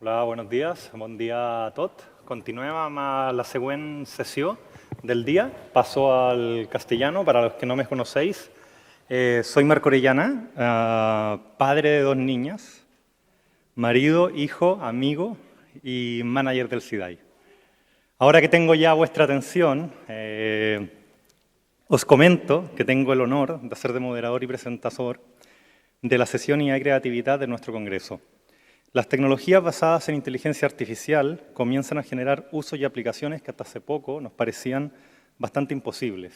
Hola, buenos días. Bon dia a tot. Continuem amb la següent sessió del día. Paso al castellano para los que no me conocéis. Soy Marco Orellana, padre de 2 niñas, marido, hijo, amigo y manager del SIDAI. Ahora que tengo ya vuestra atención, os comento que tengo el honor de ser de moderador y presentador de la sesión IA y Creatividad de nuestro congreso. Las tecnologías basadas en inteligencia artificial comienzan a generar usos y aplicaciones que hasta hace poco nos parecían bastante imposibles.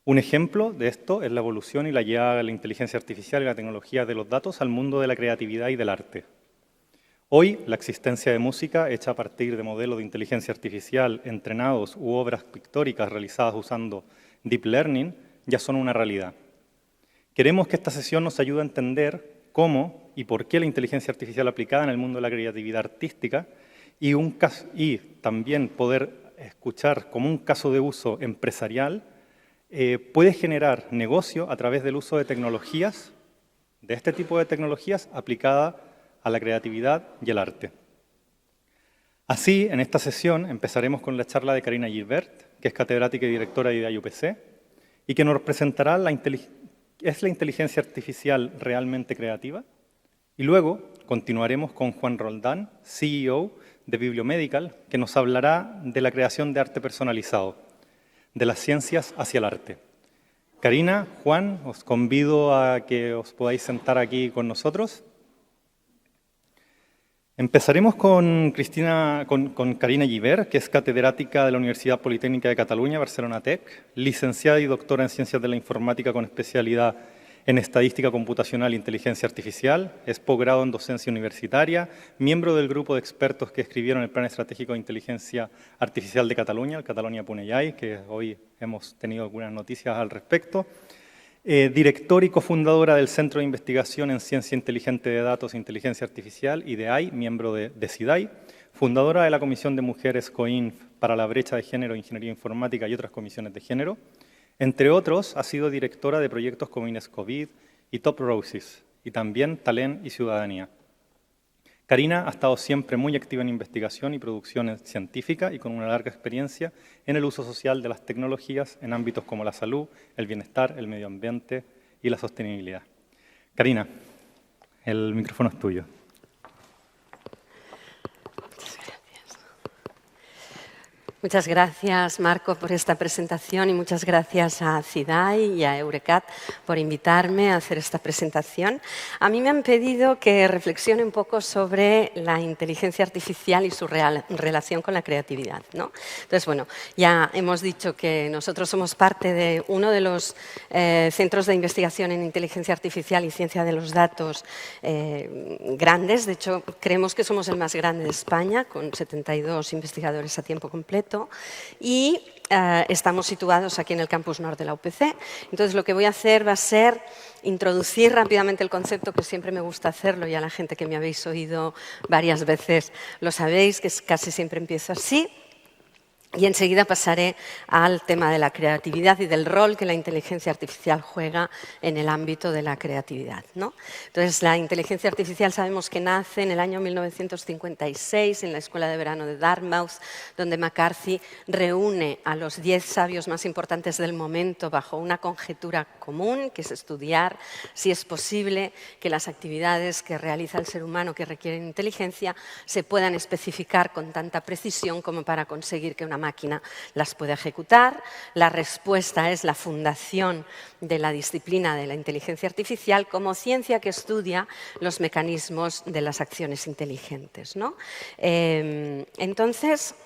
Un ejemplo de esto es la evolución y la llegada de la inteligencia artificial y la tecnología de los datos al mundo de la creatividad y del arte. Hoy, la existencia de música hecha a partir de modelos de inteligencia artificial entrenados u obras pictóricas realizadas usando Deep Learning ya son una realidad. Queremos que esta sesión nos ayude a entender cómo y por qué la inteligencia artificial aplicada en el mundo de la creatividad artística y también poder escuchar como un caso de uso empresarial puede generar negocio a través del uso de tecnologías, de este tipo de tecnologías aplicada a la creatividad y el arte. Así, en esta sesión empezaremos con la charla de Carina Gilbert, que es catedrática y directora de IDEA-UPC, y que nos presentará ¿es la inteligencia artificial realmente creativa? Y luego continuaremos con Juan Roldán, CEO de Bibliomedical, que nos hablará de la creación de arte personalizado, de las ciencias hacia el arte. Carina, Juan, os convido a que os podáis sentar aquí con nosotros. Empezaremos con Carina Gibert, que es catedrática de la Universidad Politécnica de Cataluña, Barcelona Tech, licenciada y doctora en Ciencias de la Informática con especialidad en Estadística Computacional e Inteligencia Artificial, es posgrado en Docencia Universitaria, miembro del grupo de expertos que escribieron el Plan Estratégico de Inteligencia Artificial de Cataluña, el Catalunya Punellai, que hoy hemos tenido algunas noticias al respecto, director y cofundadora del Centro de Investigación en Ciencia Inteligente de Datos e Inteligencia Artificial, IDEAI, miembro de SIDAI, fundadora de la Comisión de Mujeres COINF para la Brecha de Género, Ingeniería Informática y otras comisiones de género. Entre otros, ha sido directora de proyectos como INESCOVID y Top Roses, y también Talent y Ciudadanía. Carina ha estado siempre muy activa en investigación y producción científica y con una larga experiencia en el uso social de las tecnologías en ámbitos como la salud, el bienestar, el medio ambiente y la sostenibilidad. Carina, el micrófono es tuyo. Muchas gracias, Marco, por esta presentación y muchas gracias a CIDAI y a Eurecat por invitarme a hacer esta presentación. A mí me han pedido que reflexione un poco sobre la inteligencia artificial y su relación con la creatividad, ¿no? Entonces, bueno, ya hemos dicho que nosotros somos parte de uno de los centros de investigación en inteligencia artificial y ciencia de los datos grandes. De hecho, creemos que somos el más grande de España, con 72 investigadores a tiempo completo. Y estamos situados aquí en el campus norte de la UPC. Entonces, lo que voy a hacer va a ser introducir rápidamente el concepto, que siempre me gusta hacerlo, y a la gente que me habéis oído varias veces lo sabéis, que casi siempre empiezo así. Y enseguida pasaré al tema de la creatividad y del rol que la inteligencia artificial juega en el ámbito de la creatividad, ¿no? Entonces, la inteligencia artificial sabemos que nace en el año 1956 en la Escuela de Verano de Dartmouth, donde McCarthy reúne a los 10 sabios más importantes del momento bajo una conjetura común, que es estudiar si es posible que las actividades que realiza el ser humano que requieren inteligencia se puedan especificar con tanta precisión como para conseguir que una máquina las pueda ejecutar. La respuesta es la fundación de la disciplina de la inteligencia artificial como ciencia que estudia los mecanismos de las acciones inteligentes, ¿no? Entonces,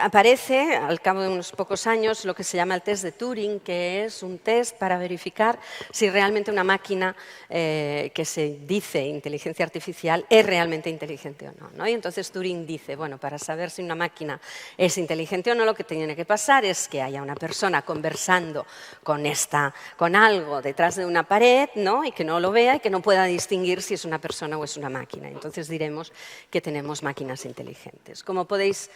aparece al cabo de unos pocos años lo que se llama el test de Turing, que es un test para verificar si realmente una máquina que se dice inteligencia artificial es realmente inteligente o no, ¿no? Y entonces Turing dice, bueno, para saber si una máquina es inteligente o no, lo que tiene que pasar es que haya una persona conversando con algo detrás de una pared, ¿no? Y que no lo vea y que no pueda distinguir si es una persona o es una máquina. Entonces diremos que tenemos máquinas inteligentes. Como podéis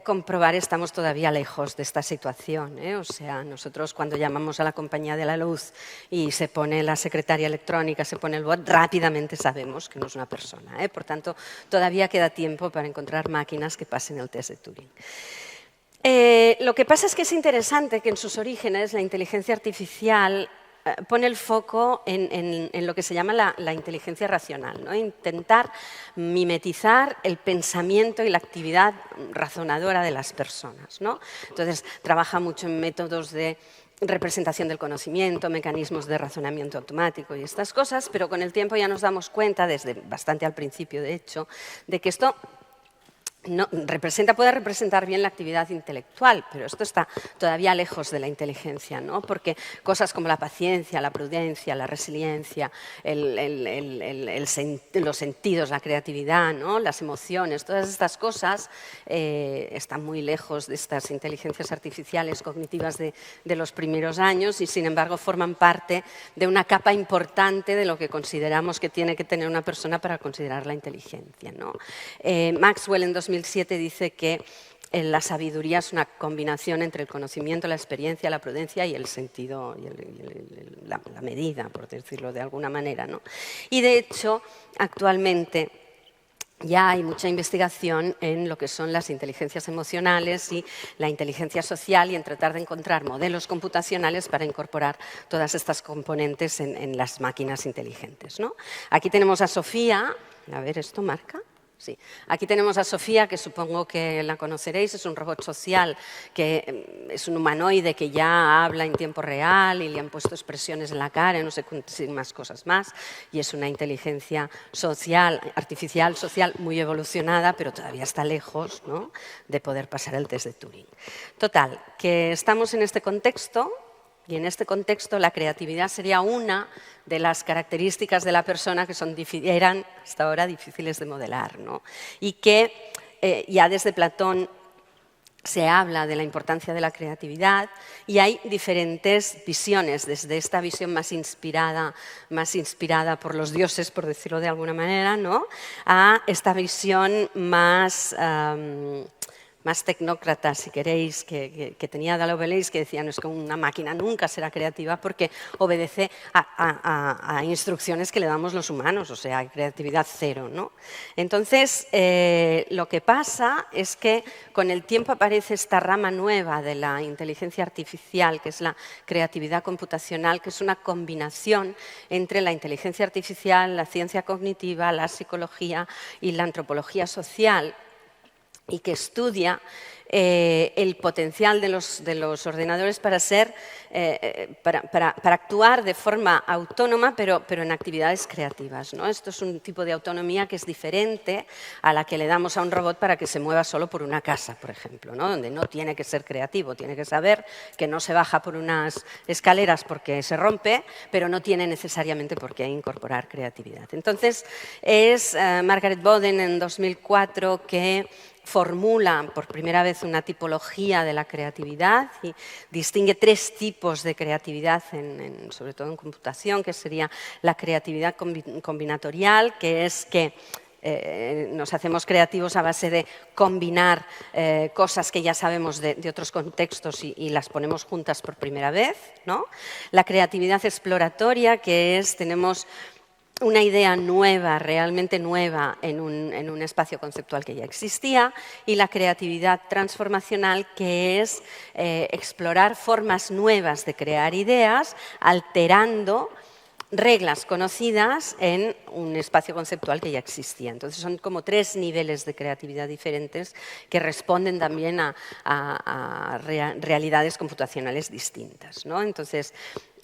comprobar, estamos todavía lejos de esta situación. O sea, nosotros cuando llamamos a la compañía de la luz y se pone la secretaria electrónica, se pone el bot, rápidamente sabemos que no es una persona. Por tanto, todavía queda tiempo para encontrar máquinas que pasen el test de Turing. Lo que pasa es que es interesante que en sus orígenes la inteligencia artificial pone el foco en lo que se llama la inteligencia racional, ¿no? Intentar mimetizar el pensamiento y la actividad razonadora de las personas, ¿no? Entonces, trabaja mucho en métodos de representación del conocimiento, mecanismos de razonamiento automático y estas cosas, pero con el tiempo ya nos damos cuenta, desde bastante al principio de hecho, de que esto puede representar bien la actividad intelectual, pero esto está todavía lejos de la inteligencia, ¿no? Porque cosas como la paciencia, la prudencia, la resiliencia, los sentidos, la creatividad, ¿no? Las emociones, todas estas cosas están muy lejos de estas inteligencias artificiales cognitivas de los primeros años y, sin embargo, forman parte de una capa importante de lo que consideramos que tiene que tener una persona para considerar la inteligencia, ¿no? Maxwell en 2007 dice que la sabiduría es una combinación entre el conocimiento, la experiencia, la prudencia y el sentido, y la medida, por decirlo de alguna manera, ¿no? Y de hecho, actualmente ya hay mucha investigación en lo que son las inteligencias emocionales y la inteligencia social y en tratar de encontrar modelos computacionales para incorporar todas estas componentes en las máquinas inteligentes, ¿no? Aquí tenemos a Sofía, a ver, ¿esto marca? Sí. Aquí tenemos a Sofía, que supongo que la conoceréis, es un robot social, que es un humanoide que ya habla en tiempo real y le han puesto expresiones en la cara, no sé más cosas más, y es una inteligencia social, artificial, social, muy evolucionada, pero todavía está lejos, ¿no?, de poder pasar el test de Turing. Total, que estamos en este contexto. Y en este contexto la creatividad sería una de las características de la persona que eran hasta ahora difíciles de modelar, ¿no? Y que ya desde Platón se habla de la importancia de la creatividad y hay diferentes visiones, desde esta visión más inspirada por los dioses, por decirlo de alguna manera, ¿no?, a esta visión más tecnócrata, si queréis, que tenía Lovelace, que decía, no, es que una máquina nunca será creativa porque obedece a instrucciones que le damos los humanos, o sea, creatividad cero, ¿no? Entonces, lo que pasa es que con el tiempo aparece esta rama nueva de la inteligencia artificial, que es la creatividad computacional, que es una combinación entre la inteligencia artificial, la ciencia cognitiva, la psicología y la antropología social, y que estudia el potencial de los ordenadores para actuar de forma autónoma, pero en actividades creativas, ¿no? Esto es un tipo de autonomía que es diferente a la que le damos a un robot para que se mueva solo por una casa, por ejemplo, ¿no?, donde no tiene que ser creativo, tiene que saber que no se baja por unas escaleras porque se rompe, pero no tiene necesariamente por qué incorporar creatividad. Entonces, es Margaret Boden en 2004 que formula por primera vez una tipología de la creatividad y distingue tres tipos de creatividad, sobre todo en computación, que sería la creatividad combinatorial, que es que nos hacemos creativos a base de combinar cosas que ya sabemos de otros contextos y las ponemos juntas por primera vez, ¿no? La creatividad exploratoria, que es tenemos una idea nueva, realmente nueva, en un espacio conceptual que ya existía, y la creatividad transformacional, que es explorar formas nuevas de crear ideas, alterando reglas conocidas en un espacio conceptual que ya existía. Entonces son como tres niveles de creatividad diferentes que responden también a realidades computacionales distintas, ¿no? Entonces,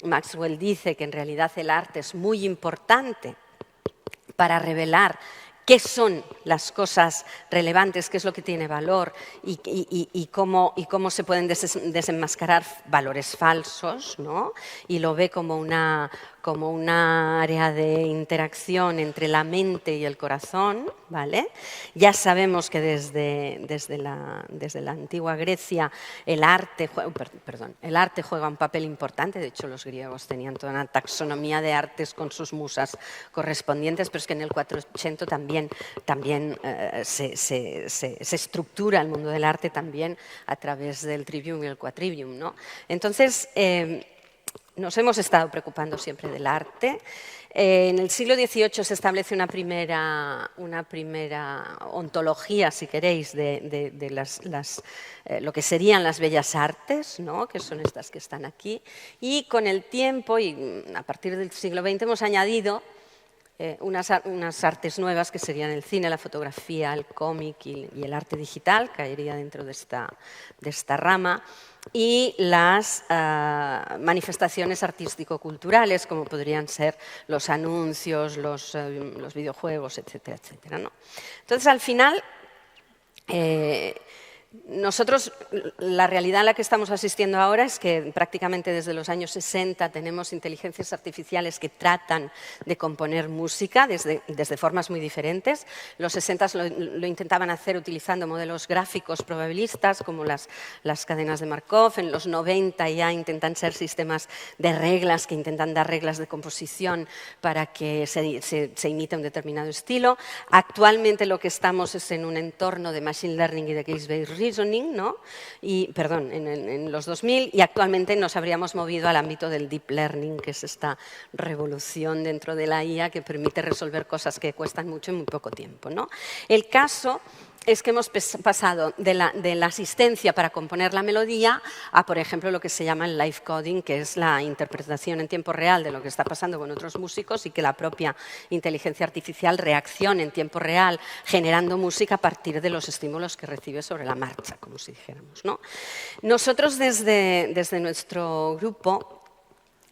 Maxwell dice que en realidad el arte es muy importante para revelar qué son las cosas relevantes, qué es lo que tiene valor y cómo se pueden desenmascarar valores falsos, ¿no? Y lo ve como una área de interacción entre la mente y el corazón, ¿vale? Ya sabemos que desde la antigua Grecia el arte juega un papel importante. De hecho, los griegos tenían toda una taxonomía de artes con sus musas correspondientes, pero es que en el 480 también también se estructura el mundo del arte también a través del trivium y el quadrivium, ¿no? Entonces, nos hemos estado preocupando siempre del arte. En el siglo XVIII se establece una primera ontología, si queréis, de lo que serían las bellas artes, ¿no? Que son estas que están aquí. Y con el tiempo, y a partir del siglo XX, hemos añadido unas artes nuevas que serían el cine, la fotografía, el cómic y el arte digital, caería dentro de esta rama, y las manifestaciones artístico-culturales, como podrían ser los anuncios, los videojuegos, etcétera, etcétera, ¿no? Entonces, al final, nosotros, la realidad a la que estamos asistiendo ahora es que prácticamente desde los años 60 tenemos inteligencias artificiales que tratan de componer música desde formas muy diferentes. Los 60 lo intentaban hacer utilizando modelos gráficos probabilistas como las cadenas de Markov. En los 90 ya intentan ser sistemas de reglas que intentan dar reglas de composición para que se imite un determinado estilo. Actualmente lo que estamos es en un entorno de Machine Learning y de Case-Based Reasoning, ¿no? En los 2000, y actualmente nos habríamos movido al ámbito del Deep Learning, que es esta revolución dentro de la IA que permite resolver cosas que cuestan mucho en muy poco tiempo, ¿no? El caso es que hemos pasado de la asistencia para componer la melodía a, por ejemplo, lo que se llama el live coding, que es la interpretación en tiempo real de lo que está pasando con otros músicos y que la propia inteligencia artificial reaccione en tiempo real generando música a partir de los estímulos que recibe sobre la marcha, como si dijéramos, ¿no? Nosotros desde nuestro grupo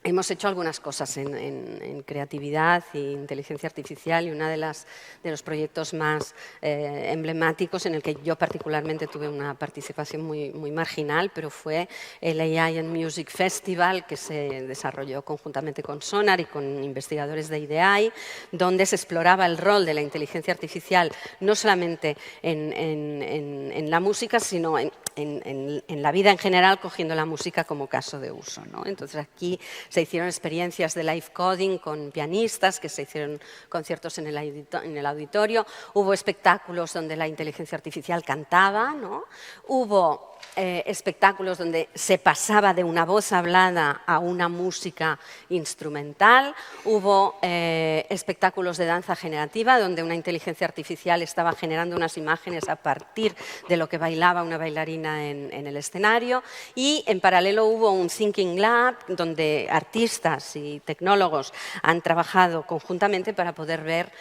hemos hecho algunas cosas en creatividad e inteligencia artificial, y uno de los proyectos más emblemáticos en el que yo particularmente tuve una participación muy marginal, pero fue el AI and Music Festival, que se desarrolló conjuntamente con Sonar y con investigadores de IDEAI, donde se exploraba el rol de la inteligencia artificial no solamente en la música, sino en la vida en general, cogiendo la música como caso de uso, ¿no? Entonces aquí se hicieron experiencias de live coding con pianistas, que se hicieron conciertos en el auditorio, hubo espectáculos donde la inteligencia artificial cantaba, ¿no? Hubo espectáculos donde se pasaba de una voz hablada a una música instrumental, hubo espectáculos de danza generativa donde una inteligencia artificial estaba generando unas imágenes a partir de lo que bailaba una bailarina en el escenario, y en paralelo hubo un Thinking Lab donde artistas y tecnólogos han trabajado conjuntamente para poder ver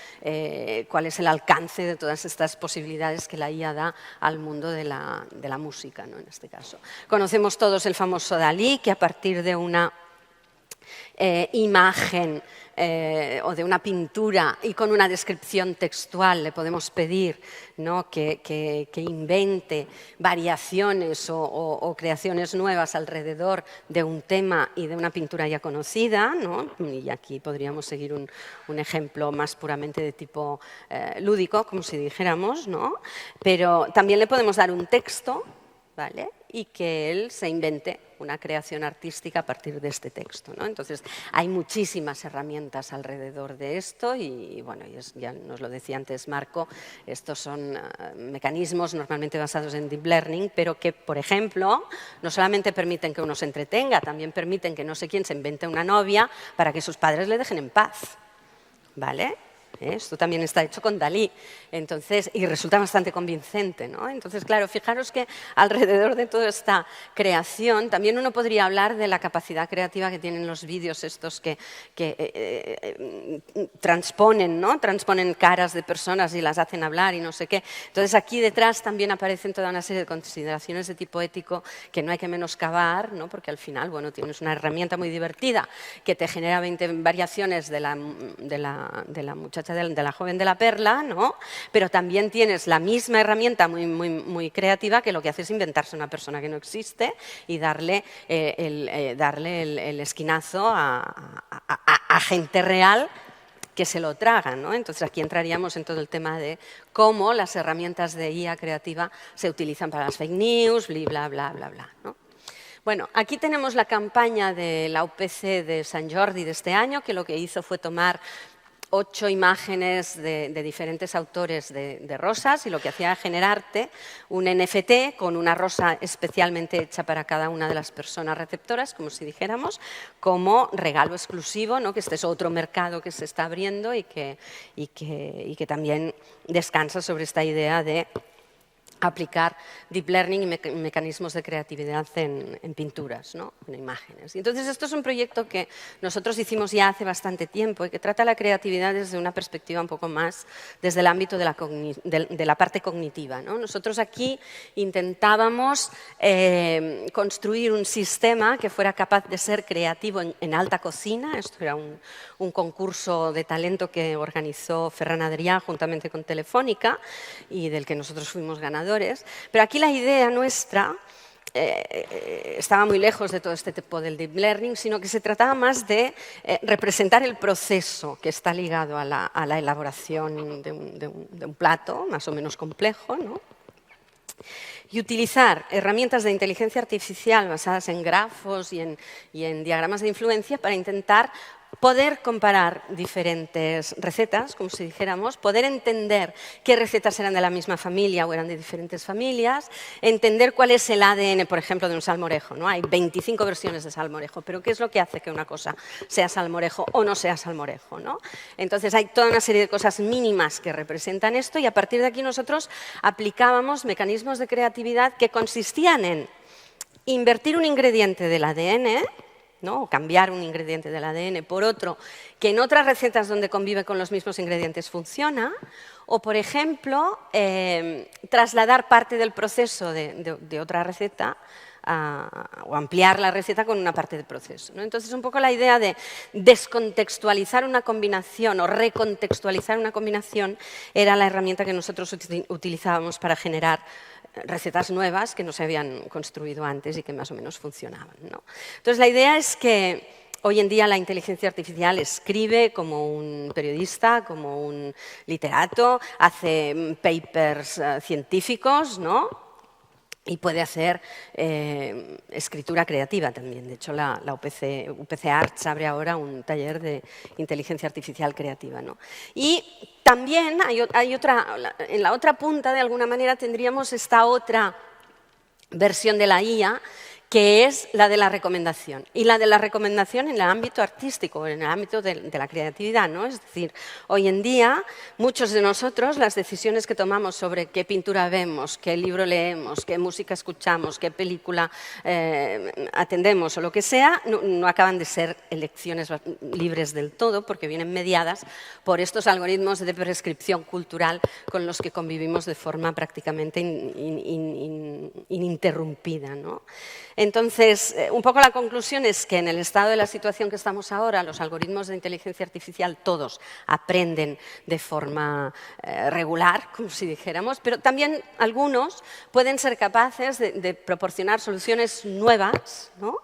cuál es el alcance de todas estas posibilidades que la IA da al mundo de la música, ¿no? En este caso. Conocemos todos el famoso Dalí, que a partir de una imagen o de una pintura y con una descripción textual le podemos pedir, ¿no? que invente variaciones o creaciones nuevas alrededor de un tema y de una pintura ya conocida, ¿no? Y aquí podríamos seguir un ejemplo más puramente de tipo lúdico, como si dijéramos, ¿no? Pero también le podemos dar un texto, ¿vale? Y que él se invente una creación artística a partir de este texto, ¿no? Entonces, hay muchísimas herramientas alrededor de esto y, bueno, ya nos lo decía antes Marco, estos son mecanismos normalmente basados en Deep Learning, pero que, por ejemplo, no solamente permiten que uno se entretenga, también permiten que no sé quién se invente una novia para que sus padres le dejen en paz, ¿vale? Esto también está hecho con Dalí, entonces, y resulta bastante convincente, ¿no? Entonces, claro, fijaros que alrededor de toda esta creación también uno podría hablar de la capacidad creativa que tienen los vídeos estos que transponen, ¿no? Transponen caras de personas y las hacen hablar y no sé qué. Entonces, aquí detrás también aparecen toda una serie de consideraciones de tipo ético que no hay que menoscabar, ¿no? Porque al final, bueno, tienes una herramienta muy divertida que te genera 20 variaciones de la muchacha, de la joven de la perla, ¿no? Pero también tienes la misma herramienta muy creativa que lo que hace es inventarse una persona que no existe y darle el esquinazo a gente real que se lo traga, ¿no? Entonces aquí entraríamos en todo el tema de cómo las herramientas de IA creativa se utilizan para las fake news, bla, bla, bla, bla, ¿no? Bueno, aquí tenemos la campaña de la UPC de Sant Jordi de este año, que lo que hizo fue tomar 8 imágenes de diferentes autores de rosas y lo que hacía era generarte un NFT con una rosa especialmente hecha para cada una de las personas receptoras, como si dijéramos, como regalo exclusivo, ¿no? Que este es otro mercado que se está abriendo y que también descansa sobre esta idea de aplicar deep learning y mecanismos de creatividad en pinturas, ¿no? En imágenes. Y entonces esto es un proyecto que nosotros hicimos ya hace bastante tiempo y que trata la creatividad desde una perspectiva un poco más desde el ámbito de la parte cognitiva, ¿no? Nosotros aquí intentábamos construir un sistema que fuera capaz de ser creativo en alta cocina. Esto era un concurso de talento que organizó Ferran Adrià juntamente con Telefónica y del que nosotros fuimos ganadores. Pero aquí la idea nuestra estaba muy lejos de todo este tipo del deep learning, sino que se trataba más de representar el proceso que está ligado a la elaboración de un plato más o menos complejo, ¿no? Y utilizar herramientas de inteligencia artificial basadas en grafos y en diagramas de influencia para intentar poder comparar diferentes recetas, como si dijéramos, poder entender qué recetas eran de la misma familia o eran de diferentes familias, entender cuál es el ADN, por ejemplo, de un salmorejo, ¿no? Hay 25 versiones de salmorejo, pero ¿qué es lo que hace que una cosa sea salmorejo o no sea salmorejo, ¿no? Entonces hay toda una serie de cosas mínimas que representan esto y a partir de aquí nosotros aplicábamos mecanismos de creatividad que consistían en invertir un ingrediente del ADN, ¿no? O cambiar un ingrediente del ADN por otro que en otras recetas donde convive con los mismos ingredientes funciona, o por ejemplo, trasladar parte del proceso de otra receta o ampliar la receta con una parte del proceso, ¿no? Entonces, un poco la idea de descontextualizar una combinación o recontextualizar una combinación era la herramienta que nosotros utilizábamos para generar recetas nuevas que no se habían construido antes y que más o menos funcionaban, ¿no? Entonces, la idea es que hoy en día la inteligencia artificial escribe como un periodista, como un literato, hace papers científicos, ¿no? Y puede hacer escritura creativa también. De hecho, la UPC Arts abre ahora un taller de inteligencia artificial creativa, ¿no? Y también hay otra, en la otra punta, de alguna manera, tendríamos esta otra versión de la IA, que es la de la recomendación. Y la de la recomendación en el ámbito artístico, en el ámbito de la creatividad, ¿no? Es decir, hoy en día, muchos de nosotros, las decisiones que tomamos sobre qué pintura vemos, qué libro leemos, qué música escuchamos, qué película atendemos o lo que sea, no acaban de ser elecciones libres del todo, porque vienen mediadas por estos algoritmos de prescripción cultural con los que convivimos de forma prácticamente ininterrumpida, ¿no? Entonces, un poco la conclusión es que en el estado de la situación que estamos ahora, los algoritmos de inteligencia artificial todos aprenden de forma regular, como si dijéramos, pero también algunos pueden ser capaces de proporcionar soluciones nuevas, ¿no?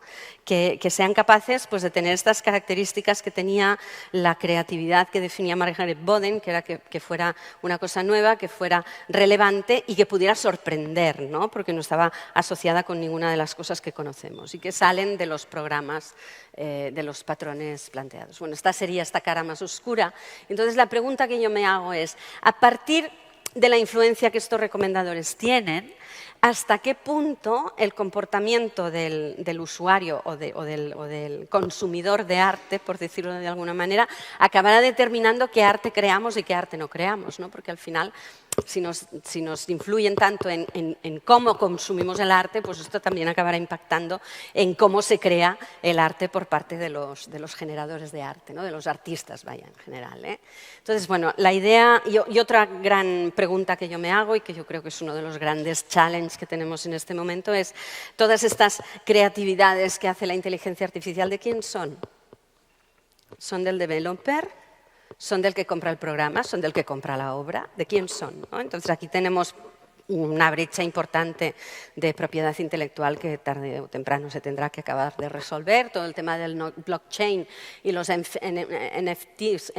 Que sean capaces, pues, de tener estas características que tenía la creatividad que definía Margaret Boden, que era que fuera una cosa nueva, que fuera relevante y que pudiera sorprender, ¿no? Porque no estaba asociada con ninguna de las cosas que conocemos y que salen de los programas, de los patrones planteados. Bueno, esta sería esta cara más oscura. Entonces, la pregunta que yo me hago es, a partir de la influencia que estos recomendadores tienen, ¿hasta qué punto el comportamiento del usuario o del consumidor de arte, por decirlo de alguna manera, acabará determinando qué arte creamos y qué arte no creamos, ¿no? Porque al final, si nos influyen tanto en cómo consumimos el arte, pues esto también acabará impactando en cómo se crea el arte por parte de los generadores de arte, ¿no? De los artistas, vaya, en general, ¿eh? Entonces, bueno, la idea y otra gran pregunta que yo me hago y que yo creo que es uno de los grandes challenges que tenemos en este momento es todas estas creatividades que hace la inteligencia artificial, ¿de quién son? ¿Son del developer? ¿Son del que compra el programa? ¿Son del que compra la obra? ¿De quién son, ¿no? Entonces aquí tenemos una brecha importante de propiedad intelectual que tarde o temprano se tendrá que acabar de resolver. Todo el tema del blockchain y los NFTs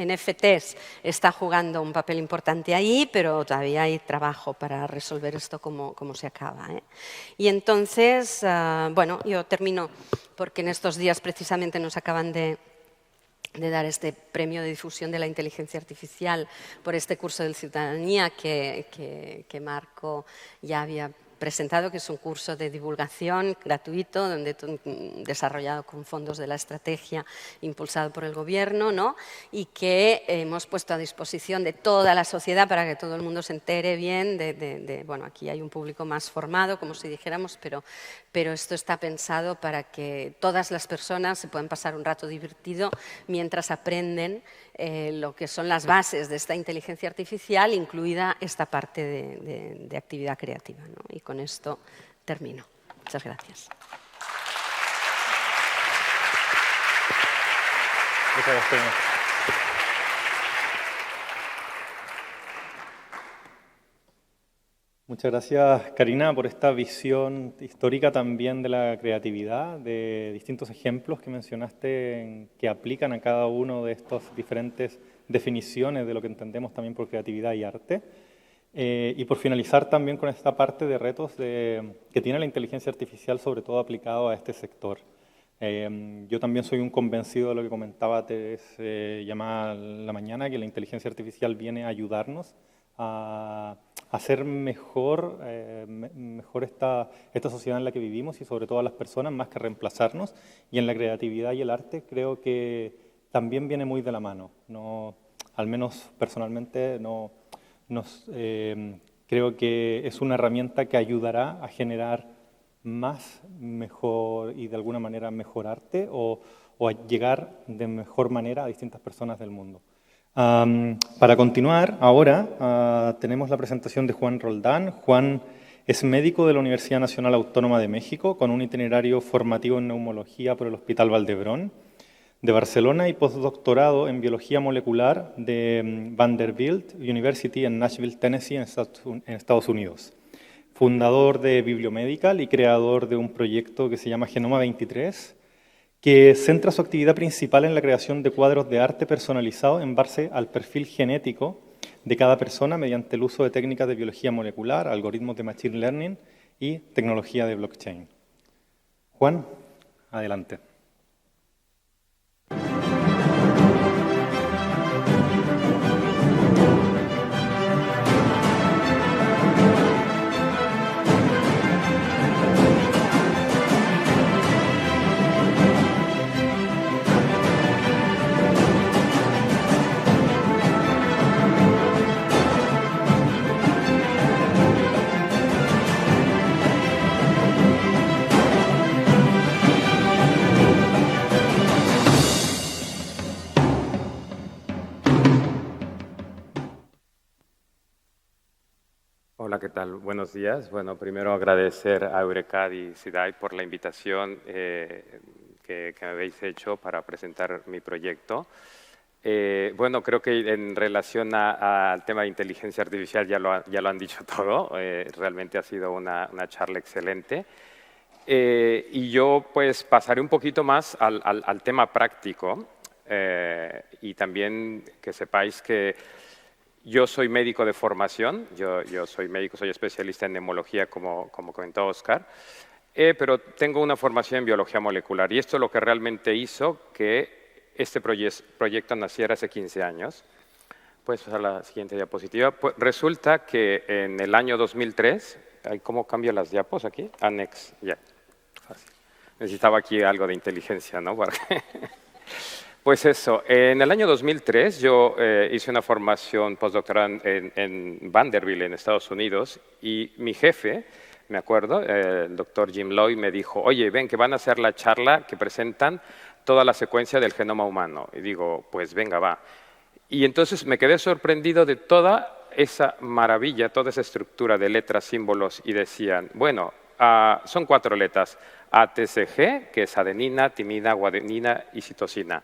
está jugando un papel importante ahí, pero todavía hay trabajo para resolver esto cómo se acaba, ¿eh? Y entonces, bueno, yo termino porque en estos días precisamente nos acaban de de dar este premio de difusión de la inteligencia artificial por este curso de ciudadanía que Marco ya había presentado, que es un curso de divulgación gratuito, desarrollado con fondos de la estrategia impulsado por el Gobierno, ¿no? Y que hemos puesto a disposición de toda la sociedad para que todo el mundo se entere bien bueno, aquí hay un público más formado, como si dijéramos, pero esto está pensado para que todas las personas se puedan pasar un rato divertido mientras aprenden lo que son las bases de esta inteligencia artificial, incluida esta parte de actividad creativa, ¿no? Y con esto termino. Muchas gracias. Muchas gracias. Muchas gracias, Karina, por esta visión histórica también de la creatividad, de distintos ejemplos que mencionaste que aplican a cada uno de estas diferentes definiciones de lo que entendemos también por creatividad y arte. Y por finalizar también con esta parte de retos que tiene la inteligencia artificial, sobre todo aplicado a este sector. Yo también soy un convencido de lo que comentaba Teresa llamada la mañana, que la inteligencia artificial viene a ayudarnos a hacer mejor esta sociedad en la que vivimos y sobre todo a las personas, más que reemplazarnos. Y en la creatividad y el arte creo que también viene muy de la mano. No, al menos personalmente creo que es una herramienta que ayudará a generar más, mejor y de alguna manera mejorarte o a llegar de mejor manera a distintas personas del mundo. Para continuar, ahora tenemos la presentación de Juan Roldán. Juan es médico de la Universidad Nacional Autónoma de México, con un itinerario formativo en neumología por el Hospital Valdebrón de Barcelona y postdoctorado en biología molecular de Vanderbilt University en Nashville, Tennessee, en Estados Unidos. Fundador de Bibliomedical y creador de un proyecto que se llama Genoma 23, que centra su actividad principal en la creación de cuadros de arte personalizados en base al perfil genético de cada persona mediante el uso de técnicas de biología molecular, algoritmos de machine learning y tecnología de blockchain. Juan, adelante. Hola, ¿qué tal? Buenos días. Bueno, primero agradecer a Eurecat y SIDAI por la invitación que me habéis hecho para presentar mi proyecto. Bueno, creo que en relación al tema de inteligencia artificial ya lo han dicho todo. Realmente ha sido una charla excelente. Y yo pues pasaré un poquito más al tema práctico y también que sepáis que yo soy médico de formación, yo soy médico, soy especialista en neumología, como comentó Óscar, pero tengo una formación en biología molecular y esto es lo que realmente hizo que este proyecto naciera hace 15 años. Pues a la siguiente diapositiva. Pues resulta que en el año 2003, ¿cómo cambio las diapos aquí? Next, ya, fácil. Necesitaba aquí algo de inteligencia, ¿no? Pues eso, en el año 2003 yo hice una formación postdoctoral en Vanderbilt, en Estados Unidos, y mi jefe, me acuerdo, el doctor Jim Loy, me dijo, oye, ven que van a hacer la charla que presentan toda la secuencia del genoma humano. Y digo, pues venga, va. Y entonces me quedé sorprendido de toda esa maravilla, toda esa estructura de letras, símbolos, y decían, bueno, son 4 letras, ATCG, que es adenina, timina, guanina y citosina.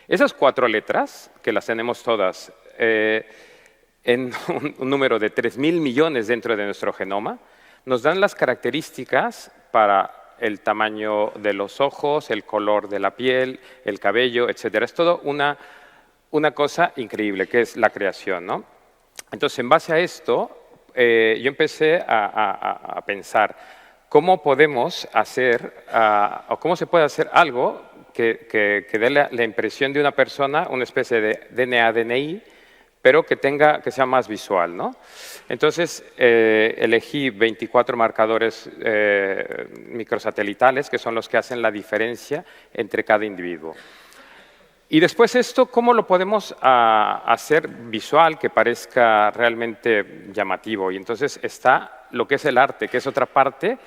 Esas 4 letras, que las tenemos todas en un número de 3.000 millones dentro de nuestro genoma, nos dan las características para el tamaño de los ojos, el color de la piel, el cabello, etc. Es todo una cosa increíble, que es la creación, ¿no? Entonces, en base a esto, yo empecé a pensar cómo podemos hacer, o cómo se puede hacer algo que dé la impresión de una persona, una especie de DNA-DNI, pero que sea más visual, ¿no? Entonces, elegí 24 marcadores microsatelitales, que son los que hacen la diferencia entre cada individuo. Y después esto, ¿cómo lo podemos hacer visual, que parezca realmente llamativo? Y entonces está lo que es el arte, que es otra parte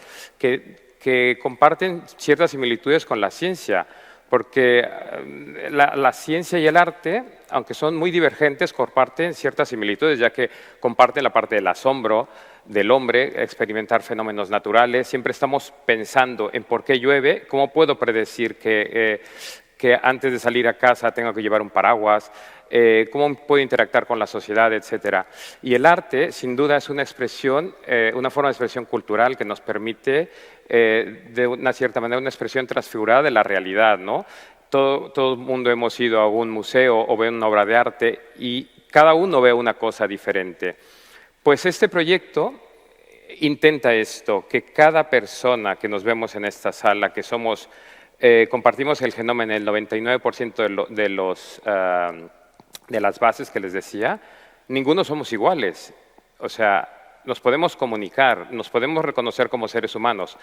que comparten ciertas similitudes con la ciencia, porque la ciencia y el arte, aunque son muy divergentes, comparten ciertas similitudes, ya que comparten la parte del asombro del hombre, experimentar fenómenos naturales. Siempre estamos pensando en por qué llueve, cómo puedo predecir que antes de salir a casa tengo que llevar un paraguas, cómo puedo interactuar con la sociedad, etcétera. Y el arte, sin duda, es una expresión, una forma de expresión cultural que nos permite, de una cierta manera, una expresión transfigurada de la realidad, ¿no? Todo el mundo hemos ido a un museo o ve una obra de arte y cada uno ve una cosa diferente. Pues este proyecto intenta esto, que cada persona que nos vemos en esta sala, que somos compartimos el genoma en el 99% de las bases que les decía, ninguno somos iguales. O sea, nos podemos comunicar, nos podemos reconocer como seres humanos,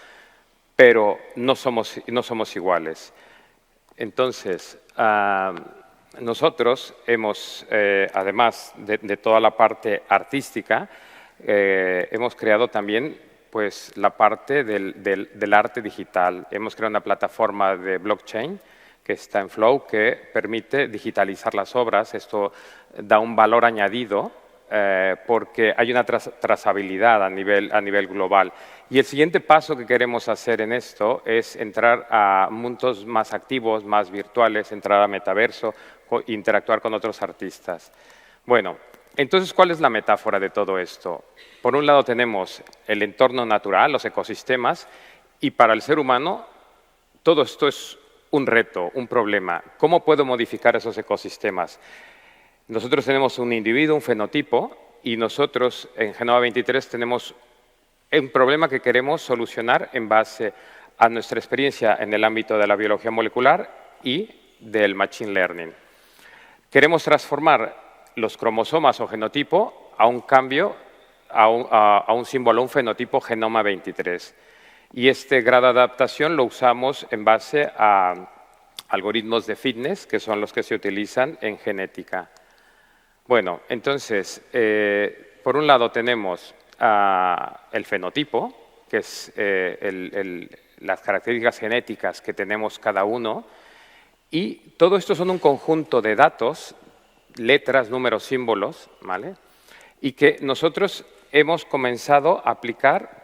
pero no somos iguales. Entonces, nosotros hemos, además de toda la parte artística, hemos creado también pues la parte del arte digital. Hemos creado una plataforma de blockchain que está en Flow, que permite digitalizar las obras. Esto da un valor añadido porque hay una trazabilidad a nivel global. Y el siguiente paso que queremos hacer en esto es entrar a mundos más activos, más virtuales, entrar a metaverso, interactuar con otros artistas. Bueno, entonces, ¿cuál es la metáfora de todo esto? Por un lado tenemos el entorno natural, los ecosistemas, y para el ser humano todo esto es un reto, un problema. ¿Cómo puedo modificar esos ecosistemas? Nosotros tenemos un individuo, un fenotipo, y nosotros en Genoma 23 tenemos un problema que queremos solucionar en base a nuestra experiencia en el ámbito de la biología molecular y del machine learning. Queremos transformar los cromosomas o genotipo a un cambio, a un símbolo, un fenotipo genoma 23. Y este grado de adaptación lo usamos en base a algoritmos de fitness, que son los que se utilizan en genética. Bueno, entonces, por un lado tenemos el fenotipo, que es las características genéticas que tenemos cada uno, y todo esto son un conjunto de datos, letras, números, símbolos, ¿vale? Y que nosotros hemos comenzado a aplicar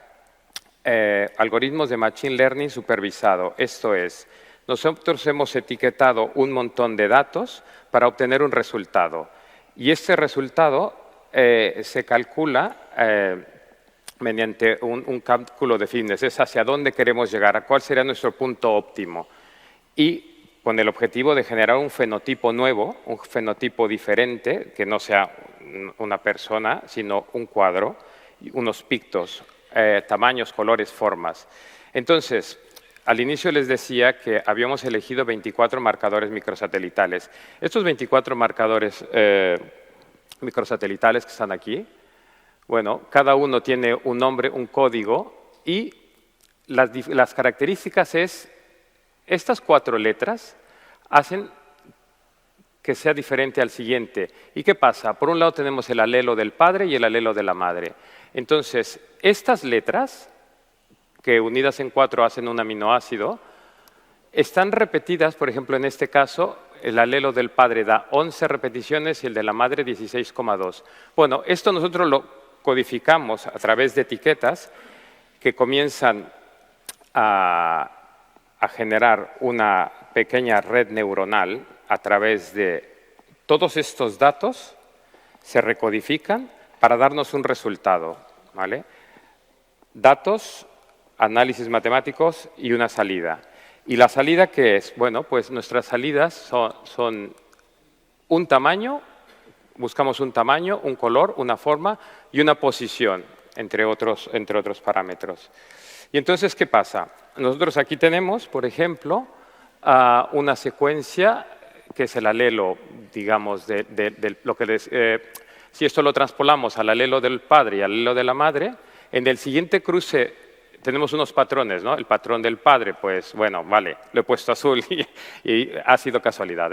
algoritmos de Machine Learning supervisado. Esto es, nosotros hemos etiquetado un montón de datos para obtener un resultado. Y este resultado se calcula mediante un cálculo de fitness. Es hacia dónde queremos llegar, a cuál sería nuestro punto óptimo. Y con el objetivo de generar un fenotipo nuevo, un fenotipo diferente, que no sea una persona, sino un cuadro, unos pictos, tamaños, colores, formas. Entonces, al inicio les decía que habíamos elegido 24 marcadores microsatelitales. Estos 24 marcadores microsatelitales que están aquí, bueno, cada uno tiene un nombre, un código, y las características es, estas 4 letras hacen que sea diferente al siguiente. ¿Y qué pasa? Por un lado tenemos el alelo del padre y el alelo de la madre. Entonces, estas letras, que unidas en 4 hacen un aminoácido, están repetidas, por ejemplo, en este caso, el alelo del padre da 11 repeticiones y el de la madre 16,2. Bueno, esto nosotros lo codificamos a través de etiquetas que comienzan a generar una pequeña red neuronal a través de todos estos datos, se recodifican para darnos un resultado, ¿vale? Datos, análisis matemáticos y una salida. ¿Y la salida qué es? Bueno, pues nuestras salidas son un tamaño, buscamos un tamaño, un color, una forma y una posición, entre otros parámetros. Y entonces, ¿qué pasa? Nosotros aquí tenemos, por ejemplo, una secuencia que es el alelo, digamos, de lo que si esto lo traspolamos al alelo del padre y al alelo de la madre, en el siguiente cruce tenemos unos patrones, ¿no? El patrón del padre, pues bueno, vale, lo he puesto azul y ha sido casualidad,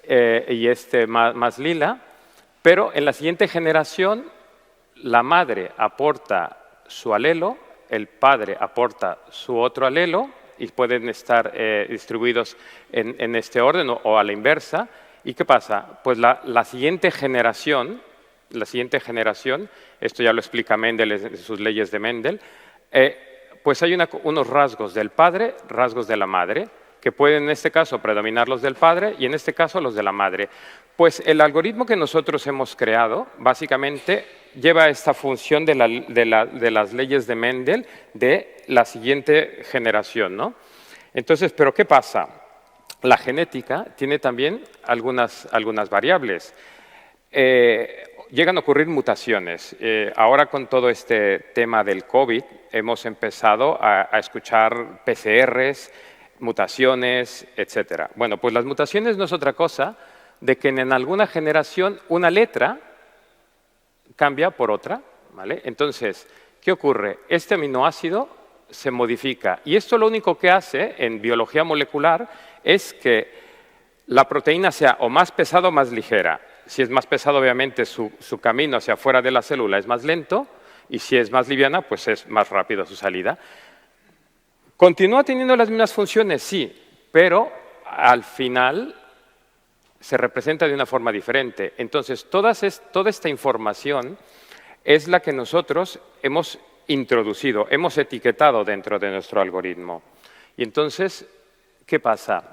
y este más lila, pero en la siguiente generación la madre aporta su alelo, el padre aporta su otro alelo y pueden estar distribuidos en este orden o a la inversa. ¿Y qué pasa? Pues la siguiente generación, esto ya lo explica Mendel en sus leyes de Mendel, pues hay unos rasgos del padre, rasgos de la madre, que pueden en este caso predominar los del padre y en este caso los de la madre. Pues el algoritmo que nosotros hemos creado básicamente lleva esta función de las leyes de Mendel de la siguiente generación, ¿no? Entonces, ¿pero qué pasa? La genética tiene también algunas variables. Llegan a ocurrir mutaciones. Ahora con todo este tema del COVID hemos empezado a escuchar PCRs, mutaciones, etc. Bueno, pues las mutaciones no es otra cosa de que en alguna generación una letra cambia por otra, ¿vale? Entonces, ¿qué ocurre? Este aminoácido se modifica y esto lo único que hace en biología molecular es que la proteína sea o más pesada o más ligera. Si es más pesado, obviamente, su camino hacia afuera de la célula es más lento y si es más liviana, pues es más rápido su salida. ¿Continúa teniendo las mismas funciones? Sí, pero al final se representa de una forma diferente. Entonces, toda esta información es la que nosotros hemos introducido, hemos etiquetado dentro de nuestro algoritmo. Y entonces, ¿qué pasa?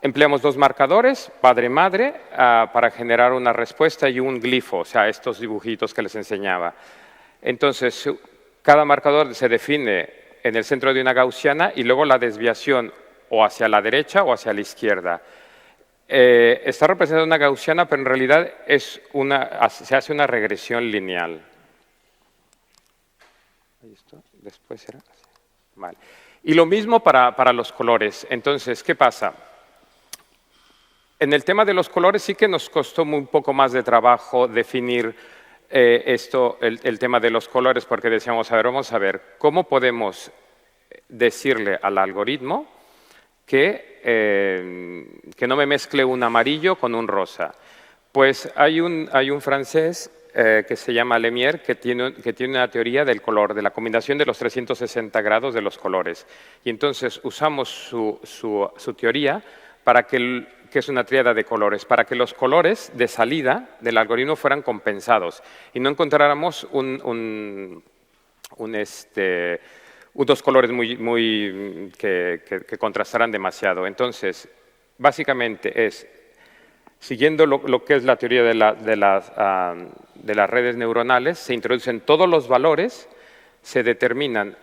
Empleamos dos marcadores, padre-madre, para generar una respuesta y un glifo, o sea, estos dibujitos que les enseñaba. Entonces, cada marcador se define en el centro de una gaussiana y luego la desviación o hacia la derecha o hacia la izquierda. Está representada una gaussiana, pero en realidad se hace una regresión lineal. Después será así. Vale. Y lo mismo para los colores. Entonces, ¿qué pasa? En el tema de los colores sí que nos costó un poco más de trabajo definir el tema de los colores, porque decíamos, a ver, vamos a ver, ¿cómo podemos decirle al algoritmo que no me mezcle un amarillo con un rosa? Pues hay un francés que se llama Lemierre que tiene una teoría del color, de la combinación de los 360 grados de los colores. Y entonces usamos su teoría para que es una tríada de colores, para que los colores de salida del algoritmo fueran compensados y no encontráramos unos colores que contrastaran demasiado. Entonces, básicamente es, siguiendo lo que es la teoría de las redes neuronales, se introducen todos los valores, se determinan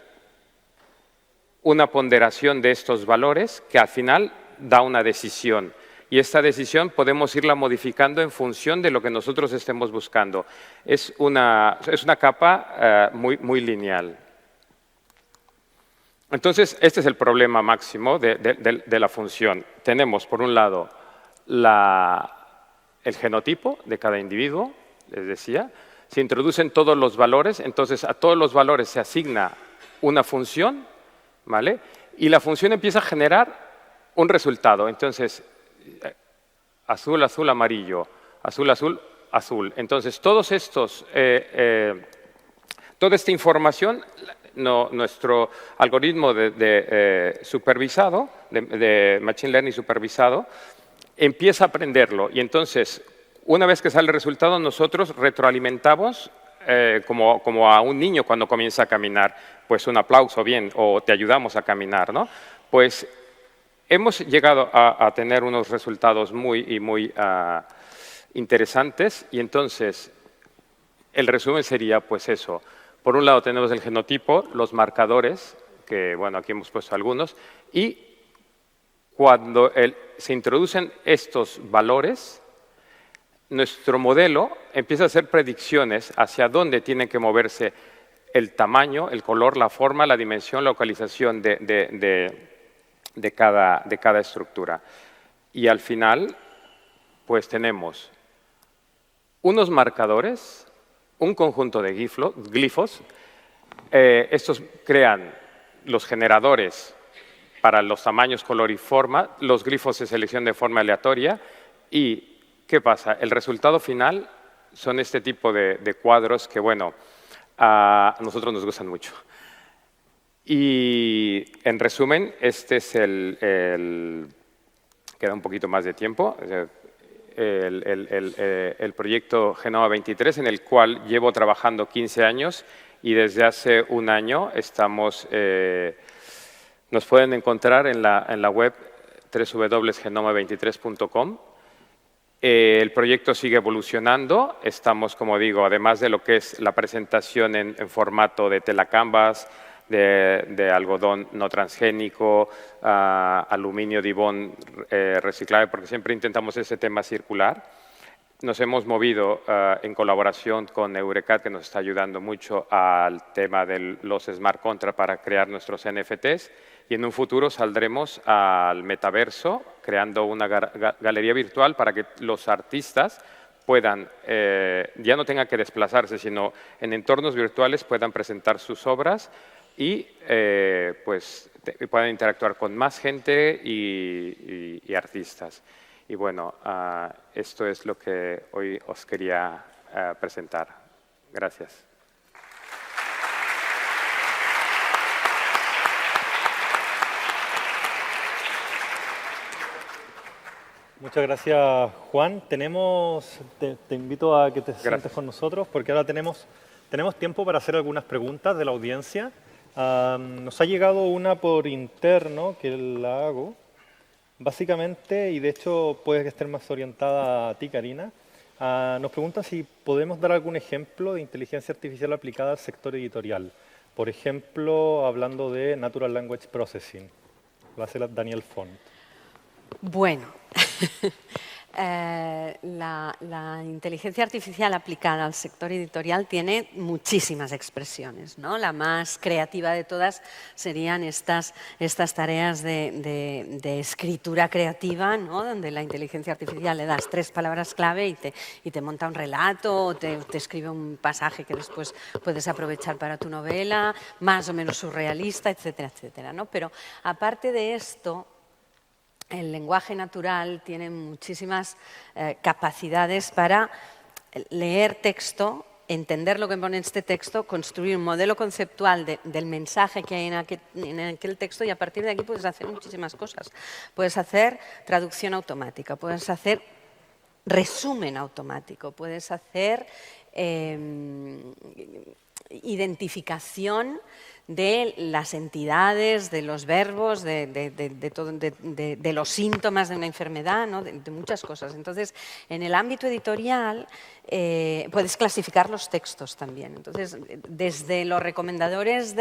una ponderación de estos valores que al final da una decisión. Y esta decisión podemos irla modificando en función de lo que nosotros estemos buscando. Es una capa muy lineal. Entonces, este es el problema máximo de la función. Tenemos, por un lado, el genotipo de cada individuo, les decía. Se introducen todos los valores, entonces a todos los valores se asigna una función, ¿vale? Y la función empieza a generar un resultado. Entonces, azul, azul, amarillo, azul, azul, azul. Entonces, toda esta información, nuestro algoritmo supervisado, de Machine Learning supervisado, empieza a aprenderlo. Y entonces, una vez que sale el resultado, nosotros retroalimentamos como a un niño cuando comienza a caminar. Pues un aplauso, bien, o te ayudamos a caminar, ¿no? Pues hemos llegado a tener unos resultados muy interesantes y entonces el resumen sería pues eso. Por un lado tenemos el genotipo, los marcadores, que bueno, aquí hemos puesto algunos, y cuando se introducen estos valores, nuestro modelo empieza a hacer predicciones hacia dónde tiene que moverse el tamaño, el color, la forma, la dimensión, la localización de de cada estructura. Y al final, pues tenemos unos marcadores, un conjunto de glifos. Estos crean los generadores para los tamaños, color y forma. Los glifos se seleccionan de forma aleatoria. ¿Y qué pasa? El resultado final son este tipo de cuadros que, bueno, a nosotros nos gustan mucho. Y en resumen, este es queda un poquito más de tiempo, el proyecto Genoma 23, en el cual llevo trabajando 15 años y desde hace un año estamos, nos pueden encontrar en la web www.genoma23.com. El proyecto sigue evolucionando. Estamos, como digo, además de lo que es la presentación en formato de tela canvas, de algodón no transgénico, aluminio Dibond reciclable, porque siempre intentamos ese tema circular. Nos hemos movido en colaboración con Eurecat, que nos está ayudando mucho al tema de los smart contracts para crear nuestros NFTs, y en un futuro saldremos al metaverso creando una galería virtual para que los artistas puedan, ya no tengan que desplazarse, sino en entornos virtuales puedan presentar sus obras y pues puedan interactuar con más gente y artistas. Y bueno, esto es lo que hoy os quería presentar. Gracias. Muchas gracias, Juan. Te invito a que te sientes con nosotros porque ahora tenemos tiempo para hacer algunas preguntas de la audiencia. Nos ha llegado una por interno que la hago. Básicamente, y de hecho puede que esté más orientada a ti, Karina, nos preguntan si podemos dar algún ejemplo de inteligencia artificial aplicada al sector editorial. Por ejemplo, hablando de Natural Language Processing. Lo hace Daniel Font. Bueno, la inteligencia artificial aplicada al sector editorial tiene muchísimas expresiones, ¿no? La más creativa de todas serían estas tareas de escritura creativa, ¿no? Donde la inteligencia artificial le das 3 palabras clave y te monta un relato, o te escribe un pasaje que después puedes aprovechar para tu novela, más o menos surrealista, etcétera, etcétera, ¿no? Pero aparte de esto, el lenguaje natural tiene muchísimas capacidades para leer texto, entender lo que pone este texto, construir un modelo conceptual del mensaje que hay en aquel texto y a partir de aquí puedes hacer muchísimas cosas. Puedes hacer traducción automática, puedes hacer resumen automático, puedes hacer identificación de las entidades, de los verbos, de los síntomas de una enfermedad, ¿no? de muchas cosas. Entonces, en el ámbito editorial puedes clasificar los textos también. Entonces, desde los recomendadores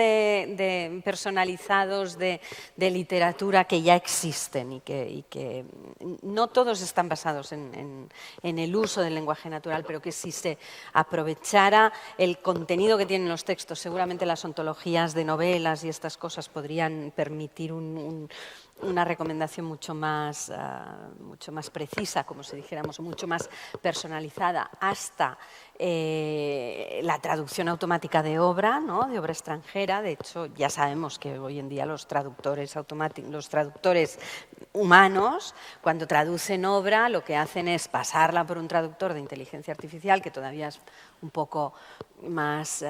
personalizados de literatura que ya existen y que no todos están basados en el uso del lenguaje natural, pero que si se aprovechara el contenido que tienen los textos, seguramente las ontologías de novelas y estas cosas podrían permitir una recomendación mucho más precisa, como si dijéramos, mucho más personalizada, hasta la traducción automática de obra, ¿no? De obra extranjera. De hecho, ya sabemos que hoy en día los traductores humanos, cuando traducen obra, lo que hacen es pasarla por un traductor de inteligencia artificial, que todavía es un poco más...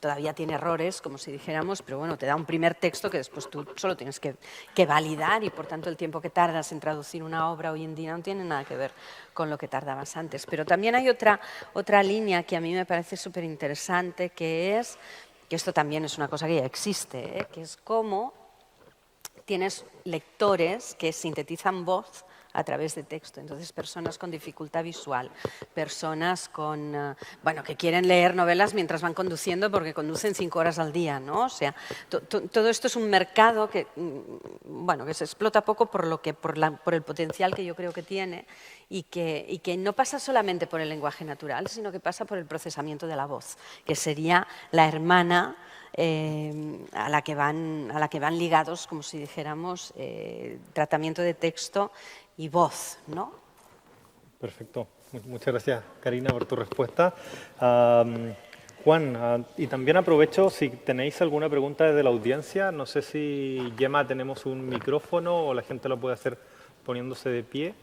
todavía tiene errores, como si dijéramos, pero bueno, te da un primer texto que después tú solo tienes que validar y por tanto el tiempo que tardas en traducir una obra hoy en día no tiene nada que ver con lo que tardabas antes. Pero también hay otra línea que a mí me parece súper interesante, que esto también es una cosa que ya existe, que es cómo tienes lectores que sintetizan voz a través de texto. Entonces, personas con dificultad visual, personas con, bueno, que quieren leer novelas mientras van conduciendo porque conducen 5 horas al día, ¿no? O sea, todo esto es un mercado que, bueno, que se explota poco por el potencial que yo creo que tiene y que no pasa solamente por el lenguaje natural, sino que pasa por el procesamiento de la voz, que sería la hermana a la que van ligados, como si dijéramos, tratamiento de texto y voz, ¿no? Perfecto. Muchas gracias, Karina, por tu respuesta. Juan, y también aprovecho si tenéis alguna pregunta desde la audiencia. No sé si, Gemma, tenemos un micrófono o la gente lo puede hacer poniéndose de pie.